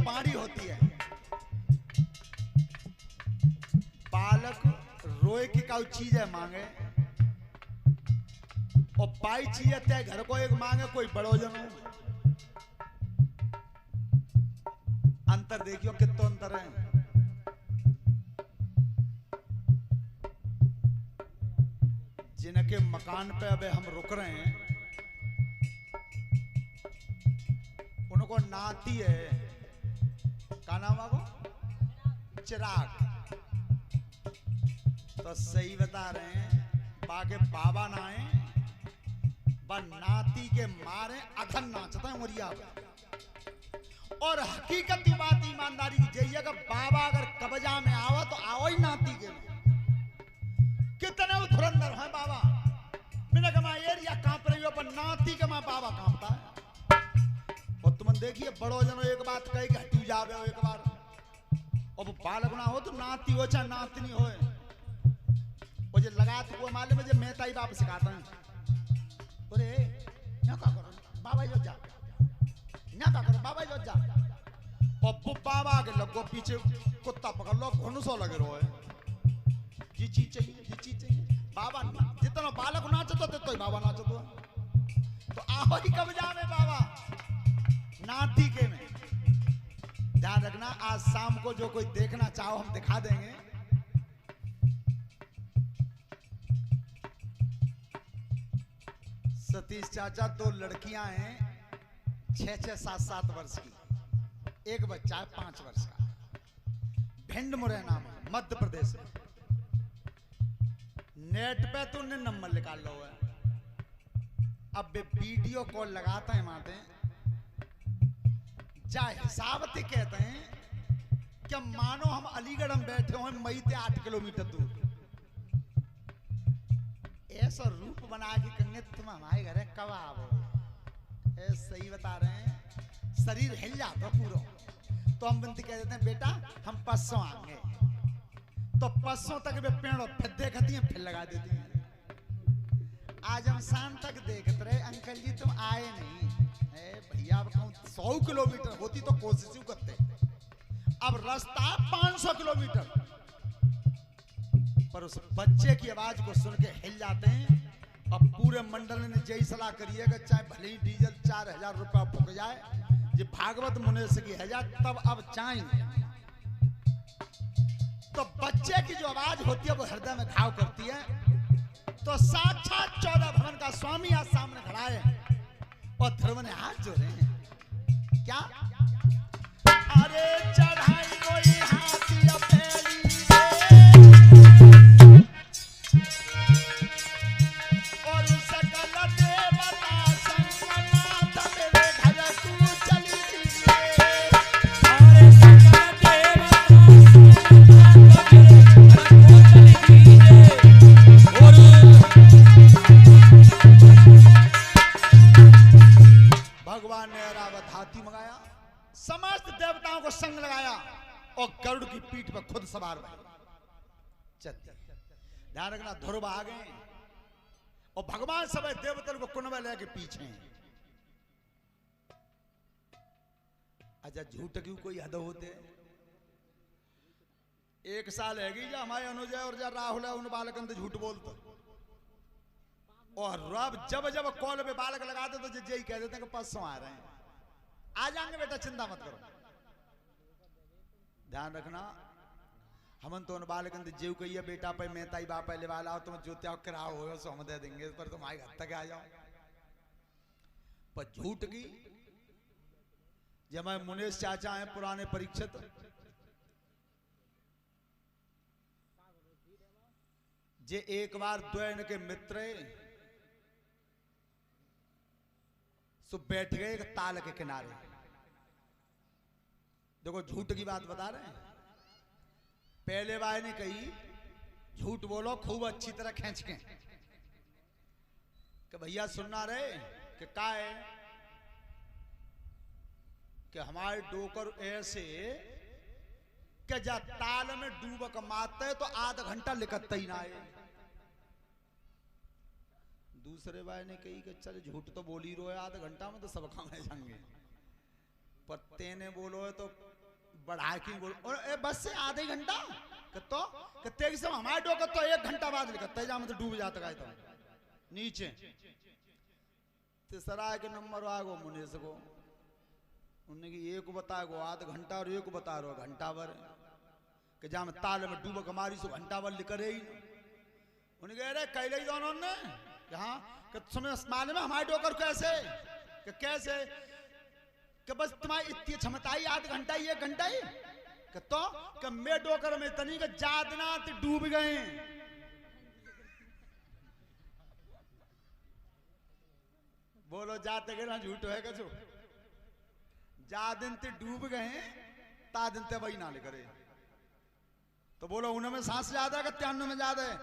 बाड़ी होती है। बालक रोए की काउ चीज है मांगे और पाई चीज है घर को एक मांगे कोई बड़ो जनो। अंतर देखियो कितना अंतर है। जिनके मकान पे अबे हम रुक रहे हैं उनको नाती है, क्या नाम है वो? चिराग। तो सही बता रहे हैं, बाके बाबा ना है बा नाती के मारे अधन नाचता है मुरिया पे। और हकीकत की बात ईमानदारी की जय अगर बाबा अगर कब्जा में आवा तो आओ ही नाती के में। कितने धुरंधर हैं बाबा, मैंने कहा एरिया कांप रही हो पर नाती के मां बाबा कांपता है। और तुम देखिए बड़ो जनो एक बात कही कि हटू जावे एक बार, और बालक ना हो तो नाती हो चाहे नातनी हो, और जो लगा तो वो मालूम है जो मैं ताई बाप सिखाता है। अरे ना का करो बाबा जो जा, ना का करो बाबा जो जा, और वो बाबा के लगो पीछे कुत्ता पकड़ लो घुनसो लगे रहो है। ये चीज चाहिए, ये चीज चाहिए। बाबा जितना बालक नाचतो तो ही बाबा नाचतो। तो आओ ही कब्जा में बाबा नाती के में। ध्यान रखना आज शाम को जो कोई देखना चाहो हम दिखा देंगे। सतीश चाचा दो लड़कियां हैं 6-6, 7-7 वर्ष की, एक बच्चा है 5 वर्ष का। भिंड मुरैना में मध्य प्रदेश में। नेट पे तो उन्हें नंबर निकाल लो है। अब वीडियो कॉल लगाता है माते जा हिसाब से कहते हैं कि मानो हम अलीगढ़ में बैठे हो मई से 8 किलोमीटर दूर। ऐसा रूप बना के कहेंगे तुम हमारे घर है कब आओ। सही बता रहे हैं, शरीर हिल जाता पूरा। तो हम बिनती कह देते हैं बेटा हम परसों आएंगे, तो परसों तक वे पेड़ों फिर देखती हैं फिर लगा देती हैं। आज हम शाम तक देखते रहे अंकल जी तुम आए नहीं। भैया अब कहूँ 100 किलोमीटर होती तो कोशिश करते, अब रास्ता 500 किलोमीटर। पर उस बच्चे की आवाज को सुन के हिल जाते हैं। अब पूरे मंडल ने यही सलाह करिएगा चाहे भले ही डीजल 4000 रुपया फूक जाए, ये भागवत मुनेश की है जा तब अब चाहेंगे। तो बच्चे की जो आवाज होती है वो हृदय में घाव करती है। तो साक्षात 14 भवन का स्वामी आज सामने खड़ा है और ध्रुव ने हाथ जोड़े हैं। क्या अरे चढ़ाई कोई हाथी अपेली और सकल देवता संगनाथ मेरे घर तू चली अरे सकल भगवान ने ऐरावत हाथी मंगाया, समस्त देवताओं को संग लगाया और गरुड़ की पीठ पर खुद सवार हुए। ध्यान रखना ध्रुव आ गए और भगवान सब देवताओं को कुनबे लेके पीछे हैं। अच्छा झूठ क्यों कोई हद होते। एक साल है जा हमारे अनुजय और जा राहुल है उन बालकन तो झूठ बोलते, और रब जब जब कॉल पे बालक लगाते तो यही कह देते हैं कि परसों आ रहे हैं, आ जाएंगे बेटा चिंता मत करो। ध्यान रखना हम तो उन बालकन जीव कहिए बेटा पे मैं ताई बाप ले वाला तुम जो त्याग कराओ हो सो हम दे देंगे, पर तुम्हारे घर तक आ जाओ। पर झूठ की जब मैं मुनेश चाचा हैं पुराने परीक्षित, जे एक बार द्वैन के मित्र सो बैठ गए एक ताल के किनारे। देखो झूठ की बात बता रहे हैं। पहले बार ने कही झूठ बोलो खूब अच्छी तरह खींच के कि भैया सुनना रहे कि का है कि हमारे डोकर ऐसे कि जा ताल में डूबक मारते तो आधा घंटा लिखते ही ना आए। दूसरे भाई ने कही कि चल झूठ तो बोल ही रो है आधा घंटा में तो सब काम है जाएंगे, पर तेने बोलो है तो बढ़ा की बोल और बस से आधे घंटा कतो कत्ते की सब हमारे डोकर तो 1 घंटा बाद लिखते जा मतलब डूब जाता है तो नीचे ते सराय के नंबर आगो मुने सको उन्हें की एक बता गो आध घंटा और एक बता रहो घंटा भर कि जहाँ में ताल में डूब हमारी सो घंटा भर लिख रही उन्हें कह रहे कैले ही दोनों ने हाँ समय मालूम है हमारे डोकर कैसे कि कैसे कि बस तुम्हारी इतनी क्षमता ही आध घंटा ही 1 घंटा ही कि तो कि मैं डोकर में इतनी कि जादना डूब गए बोलो जाते गए ना झूठ है कछु जा दिन ते डूब गए ता दिन ते वही ना करे तो बोलो उनमें सांस ज्यादा है कि 93 में ज्यादा है